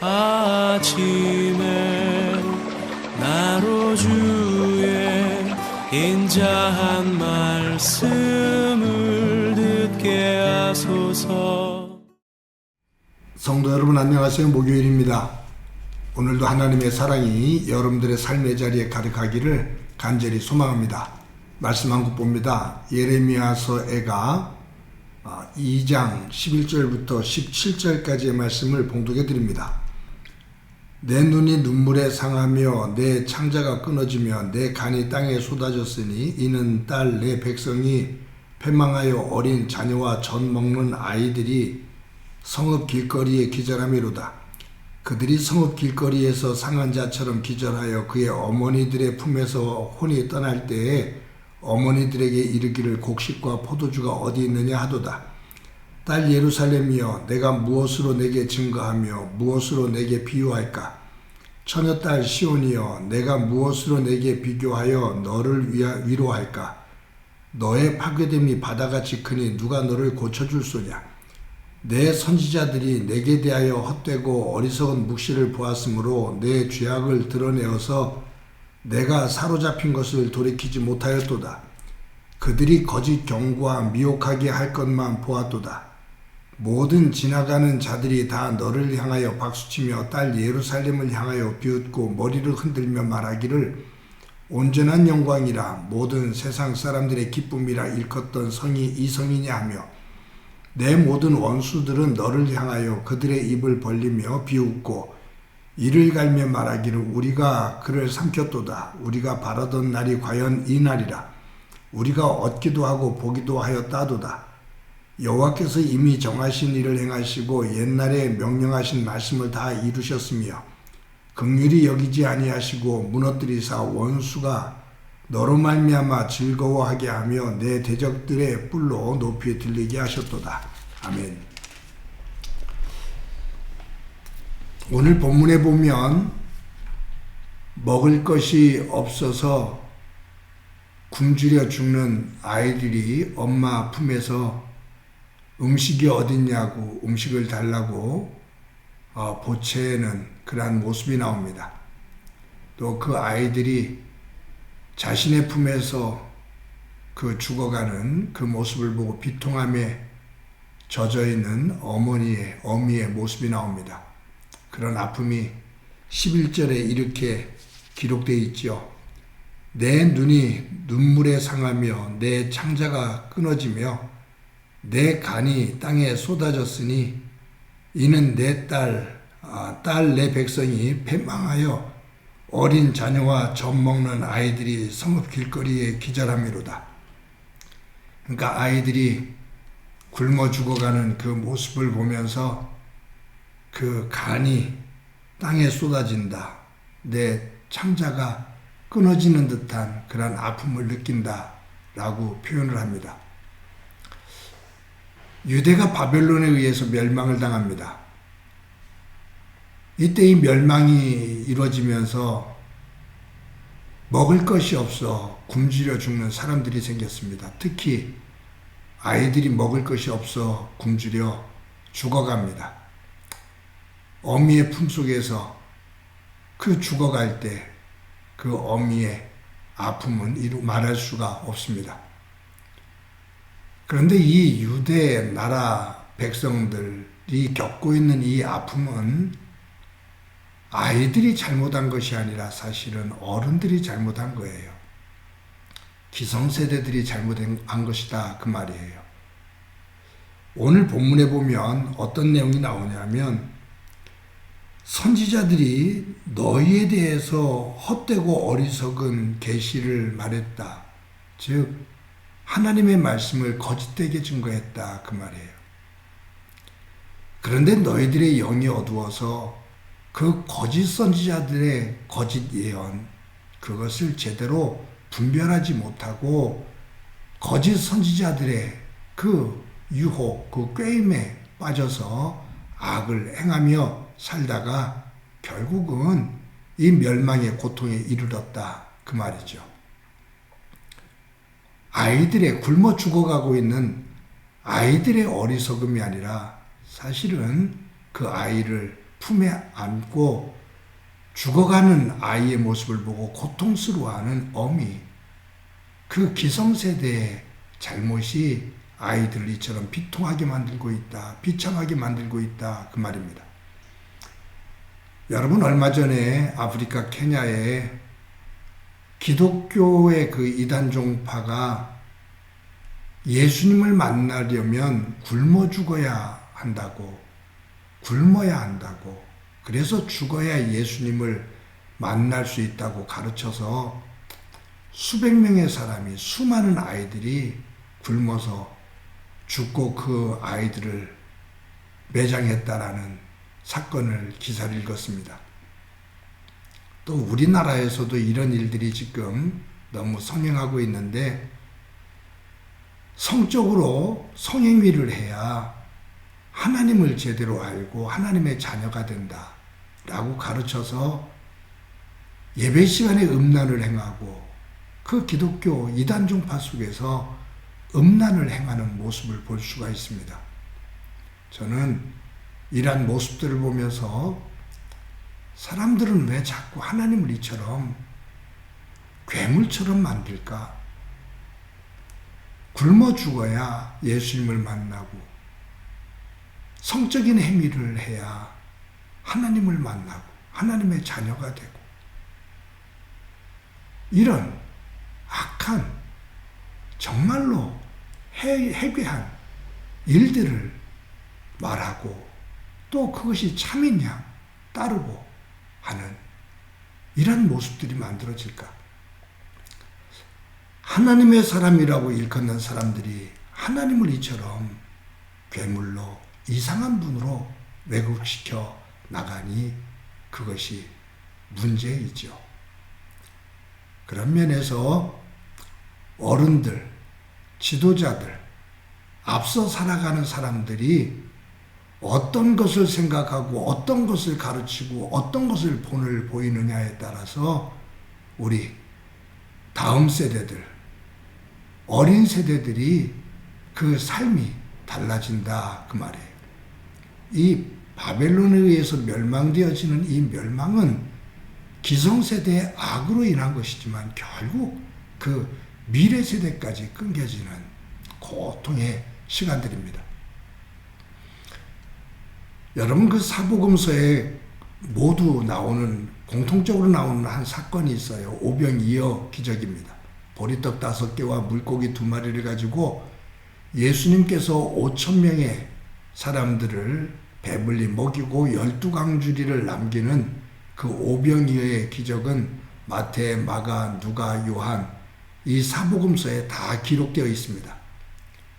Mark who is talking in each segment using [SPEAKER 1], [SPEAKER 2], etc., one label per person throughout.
[SPEAKER 1] 아침에 나로 주의 인자한 말씀을 듣게 하소서.
[SPEAKER 2] 성도 여러분 안녕하세요. 목요일입니다. 오늘도 하나님의 사랑이 여러분들의 삶의 자리에 가득하기를 간절히 소망합니다. 말씀 한 국 봅니다. 예레미야서에가 2장 11절부터 17절까지의 말씀을 봉독해 드립니다. 내 눈이 눈물에 상하며 내 창자가 끊어지며 내 간이 땅에 쏟아졌으니 이는 딸 내 백성이 패망하여 어린 자녀와 젖 먹는 아이들이 성읍 길거리에 기절함이로다. 그들이 성읍 길거리에서 상한 자처럼 기절하여 그의 어머니들의 품에서 혼이 떠날 때에 어머니들에게 이르기를 곡식과 포도주가 어디 있느냐 하도다. 딸 예루살렘이여, 내가 무엇으로 내게 증거하며 무엇으로 내게 비유할까? 처녀딸 시온이여, 내가 무엇으로 내게 비교하여 너를 위로할까? 너의 파괴됨이 바다같이 크니 누가 너를 고쳐줄 소냐? 내 선지자들이 내게 대하여 헛되고 어리석은 묵시를 보았으므로 내 죄악을 드러내어서 내가 사로잡힌 것을 돌이키지 못하였도다. 그들이 거짓 경고와 미혹하게 할 것만 보았도다. 모든 지나가는 자들이 다 너를 향하여 박수치며 딸 예루살렘을 향하여 비웃고 머리를 흔들며 말하기를 온전한 영광이라 모든 세상 사람들의 기쁨이라 일컫던 성이 이 성이냐 하며 내 모든 원수들은 너를 향하여 그들의 입을 벌리며 비웃고 이를 갈며 말하기를 우리가 그를 삼켰도다. 우리가 바라던 날이 과연 이 날이라. 우리가 얻기도 하고 보기도 하였다도다. 여호와께서 이미 정하신 일을 행하시고 옛날에 명령하신 말씀을 다 이루셨으며 긍휼히 여기지 아니하시고 무너뜨리사 원수가 너로 말미암아 즐거워하게 하며 내 대적들의 뿔로 높이 들리게 하셨도다. 아멘. 오늘 본문에 보면 먹을 것이 없어서 굶주려 죽는 아이들이 엄마 품에서 음식이 어딨냐고 음식을 달라고 보채는 그러한 모습이 나옵니다. 또 그 아이들이 자신의 품에서 그 죽어가는 그 모습을 보고 비통함에 젖어있는 어미의 모습이 나옵니다. 그런 아픔이 11절에 이렇게 기록되어 있죠. 내 눈이 눈물에 상하며 내 창자가 끊어지며 내 간이 땅에 쏟아졌으니 이는 내 딸 내 백성이 패망하여 어린 자녀와 젖 먹는 아이들이 성읍 길거리에 기절함이로다. 그러니까 아이들이 굶어 죽어가는 그 모습을 보면서 그 간이 땅에 쏟아진다. 내 창자가 끊어지는 듯한 그런 아픔을 느낀다라고 표현을 합니다. 유대가 바벨론에 의해서 멸망을 당합니다. 이때 이 멸망이 이루어지면서 먹을 것이 없어 굶주려 죽는 사람들이 생겼습니다. 특히 아이들이 먹을 것이 없어 굶주려 죽어갑니다. 어미의 품속에서 그 죽어갈 때 그 어미의 아픔은 말할 수가 없습니다. 그런데 이 유대 나라 백성들이 겪고 있는 이 아픔은 아이들이 잘못한 것이 아니라 사실은 어른들이 잘못한 거예요. 기성세대들이 잘못한 것이다 그 말이에요. 오늘 본문에 보면 어떤 내용이 나오냐면 선지자들이 너희에 대해서 헛되고 어리석은 계시를 말했다. 즉 하나님의 말씀을 거짓되게 증거했다 그 말이에요. 그런데 너희들의 영이 어두워서 그 거짓 선지자들의 거짓 예언 그것을 제대로 분별하지 못하고 거짓 선지자들의 그 유혹, 그 꾀임에 빠져서 악을 행하며 살다가 결국은 이 멸망의 고통에 이르렀다 그 말이죠. 아이들의 굶어 죽어가고 있는 아이들의 어리석음이 아니라 사실은 그 아이를 품에 안고 죽어가는 아이의 모습을 보고 고통스러워하는 어미, 그 기성세대의 잘못이 아이들을 이처럼 비통하게 만들고 있다, 비참하게 만들고 있다, 그 말입니다. 여러분, 얼마 전에 아프리카 케냐에 기독교의 그 이단 종파가 예수님을 만나려면 굶어 죽어야 한다고, 굶어야 한다고, 그래서 죽어야 예수님을 만날 수 있다고 가르쳐서 수백 명의 사람이, 수많은 아이들이 굶어서 죽고 그 아이들을 매장했다라는 사건을, 기사를 읽었습니다. 또 우리나라에서도 이런 일들이 지금 너무 성행하고 있는데, 성적으로 성행위를 해야 하나님을 제대로 알고 하나님의 자녀가 된다 라고 가르쳐서 예배 시간에 음란을 행하고 그 기독교 이단 종파 속에서 음란을 행하는 모습을 볼 수가 있습니다. 저는 이러한 모습들을 보면서 사람들은 왜 자꾸 하나님을 이처럼 괴물처럼 만들까? 굶어 죽어야 예수님을 만나고 성적인 행위를 해야 하나님을 만나고 하나님의 자녀가 되고, 이런 악한, 정말로 해괴한 일들을 말하고 또 그것이 참이냐 따르고 하는 이런 모습들이 만들어질까? 하나님의 사람이라고 일컫는 사람들이 하나님을 이처럼 괴물로, 이상한 분으로 왜곡시켜 나가니 그것이 문제이죠. 그런 면에서 어른들, 지도자들, 앞서 살아가는 사람들이 어떤 것을 생각하고 어떤 것을 가르치고 어떤 것을 본을 보이느냐에 따라서 우리 다음 세대들, 어린 세대들이 그 삶이 달라진다, 그 말이에요. 이 바벨론에 의해서 멸망되어지는 이 멸망은 기성세대의 악으로 인한 것이지만 결국 그 미래 세대까지 끊겨지는 고통의 시간들입니다. 여러분, 그 사복음서에 모두 나오는, 공통적으로 나오는 한 사건이 있어요. 오병이어 기적입니다. 보리떡 5개와 물고기 2마리를 가지고 예수님께서 5,000명의 사람들을 배불리 먹이고 12강주리를 남기는 그 오병이어의 기적은 마태, 마가, 누가, 요한, 이 사복음서에 다 기록되어 있습니다.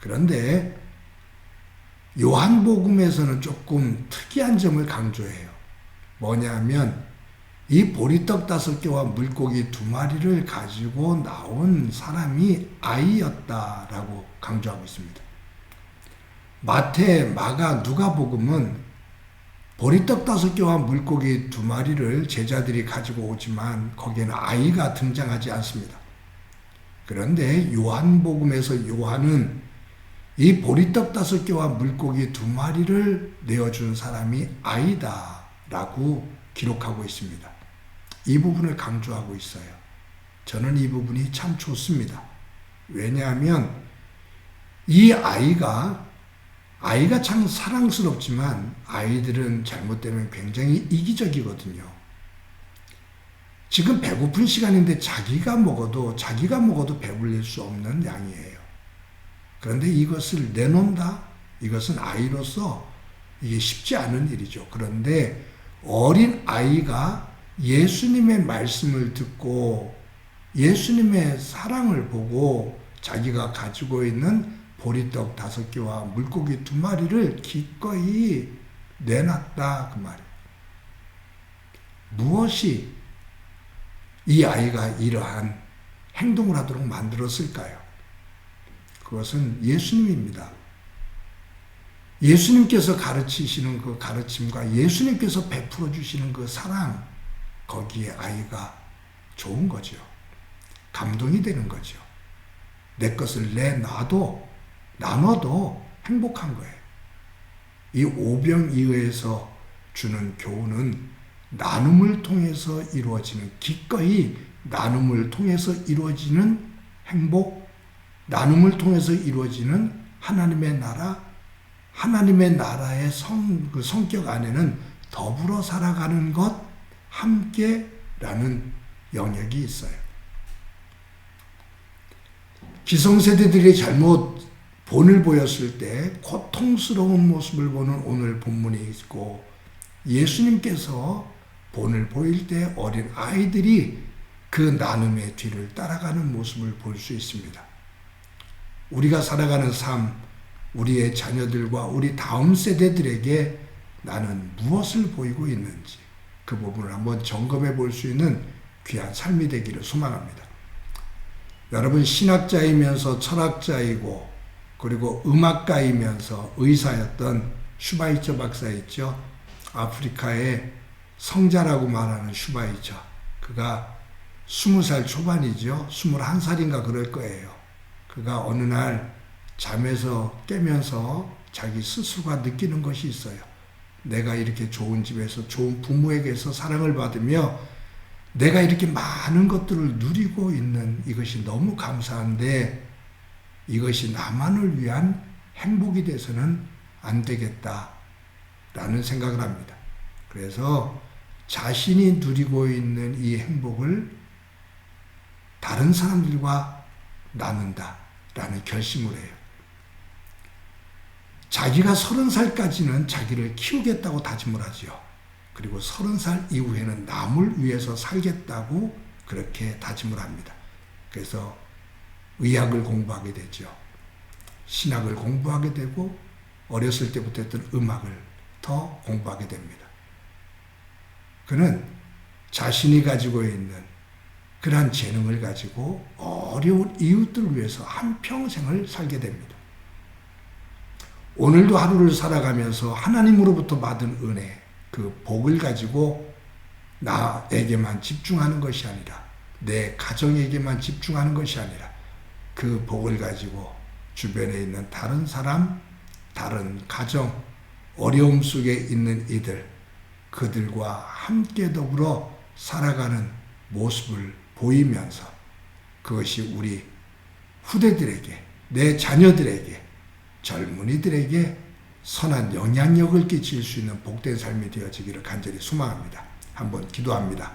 [SPEAKER 2] 그런데 요한복음에서는 조금 특이한 점을 강조해요. 뭐냐면 이 보리떡 5개와 물고기 2마리를 가지고 나온 사람이 아이였다라고 강조하고 있습니다. 마태, 마가, 누가복음은 보리떡 5개와 물고기 2마리를 제자들이 가지고 오지만 거기에는 아이가 등장하지 않습니다. 그런데 요한복음에서 요한은 이 보리떡 5개와 물고기 2마리를 내어준 사람이 아이다라고 기록하고 있습니다. 이 부분을 강조하고 있어요. 저는 이 부분이 참 좋습니다. 왜냐하면 이 아이가 참 사랑스럽지만 아이들은 잘못되면 굉장히 이기적이거든요. 지금 배고픈 시간인데 자기가 먹어도 배불릴 수 없는 양이에요. 그런데 이것을 내놓는다? 이것은 아이로서 이게 쉽지 않은 일이죠. 그런데 어린 아이가 예수님의 말씀을 듣고 예수님의 사랑을 보고 자기가 가지고 있는 보리떡 5개와 물고기 2마리를 기꺼이 내놨다, 그 말이에요. 무엇이 이 아이가 이러한 행동을 하도록 만들었을까요? 그것은 예수님입니다. 예수님께서 가르치시는 그 가르침과 예수님께서 베풀어 주시는 그 사랑, 거기에 아이가 좋은 거죠. 감동이 되는 거죠. 내 것을 나눠도 행복한 거예요. 이 오병이어에서 주는 교훈은 나눔을 통해서 이루어지는, 기꺼이 나눔을 통해서 이루어지는 행복, 나눔을 통해서 이루어지는 하나님의 나라, 하나님의 나라의 그 성격 안에는 더불어 살아가는 것, 함께라는 영역이 있어요. 기성세대들이 잘못 본을 보였을 때 고통스러운 모습을 보는 오늘 본문이 있고, 예수님께서 본을 보일 때 어린 아이들이 그 나눔의 뒤를 따라가는 모습을 볼 수 있습니다. 우리가 살아가는 삶, 우리의 자녀들과 우리 다음 세대들에게 나는 무엇을 보이고 있는지 그 부분을 한번 점검해 볼 수 있는 귀한 삶이 되기를 소망합니다. 여러분, 신학자이면서 철학자이고 그리고 음악가이면서 의사였던 슈바이처 박사 있죠. 아프리카의 성자라고 말하는 슈바이처. 그가 20살 초반이죠. 21살인가 그럴 거예요. 그가 어느 날 잠에서 깨면서 자기 스스로가 느끼는 것이 있어요. 내가 이렇게 좋은 집에서 좋은 부모에게서 사랑을 받으며 내가 이렇게 많은 것들을 누리고 있는 이것이 너무 감사한데 이것이 나만을 위한 행복이 돼서는 안 되겠다라는 생각을 합니다. 그래서 자신이 누리고 있는 이 행복을 다른 사람들과 나눈다라는 결심을 해요. 자기가 30살까지는 자기를 키우겠다고 다짐을 하죠. 그리고 30살 이후에는 남을 위해서 살겠다고 그렇게 다짐을 합니다. 그래서 의학을 공부하게 되죠. 신학을 공부하게 되고 어렸을 때부터 했던 음악을 더 공부하게 됩니다. 그는 자신이 가지고 있는 그러한 재능을 가지고 어려운 이웃들을 위해서 한평생을 살게 됩니다. 오늘도 하루를 살아가면서 하나님으로부터 받은 은혜, 그 복을 가지고 나에게만 집중하는 것이 아니라 내 가정에게만 집중하는 것이 아니라 그 복을 가지고 주변에 있는 다른 사람, 다른 가정, 어려움 속에 있는 이들, 그들과 함께 더불어 살아가는 모습을 보이면서 그것이 우리 후대들에게, 내 자녀들에게, 젊은이들에게 선한 영향력을 끼칠 수 있는 복된 삶이 되어지기를 간절히 소망합니다. 한번 기도합니다.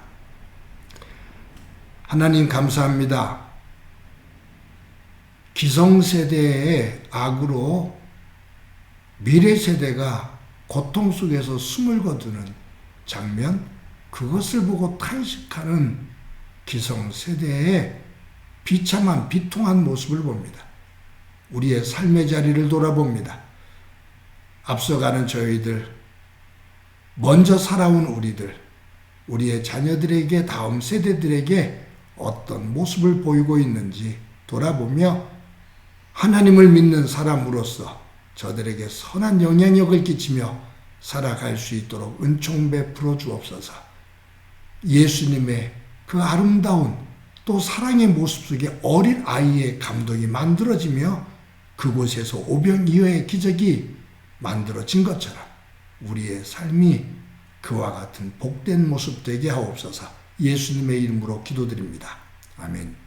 [SPEAKER 2] 하나님 감사합니다. 기성세대의 악으로 미래세대가 고통 속에서 숨을 거두는 장면, 그것을 보고 탄식하는 기성세대의 비참한 비통한 모습을 봅니다. 우리의 삶의 자리를 돌아봅니다. 앞서가는 저희들, 먼저 살아온 우리들, 우리의 자녀들에게, 다음 세대들에게 어떤 모습을 보이고 있는지 돌아보며 하나님을 믿는 사람으로서 저들에게 선한 영향력을 끼치며 살아갈 수 있도록 은총 베풀어 주옵소서. 예수님의 그 아름다운 또 사랑의 모습 속에 어린 아이의 감동이 만들어지며 그곳에서 오병이어의 기적이 만들어진 것처럼 우리의 삶이 그와 같은 복된 모습 되게 하옵소서. 예수님의 이름으로 기도드립니다. 아멘.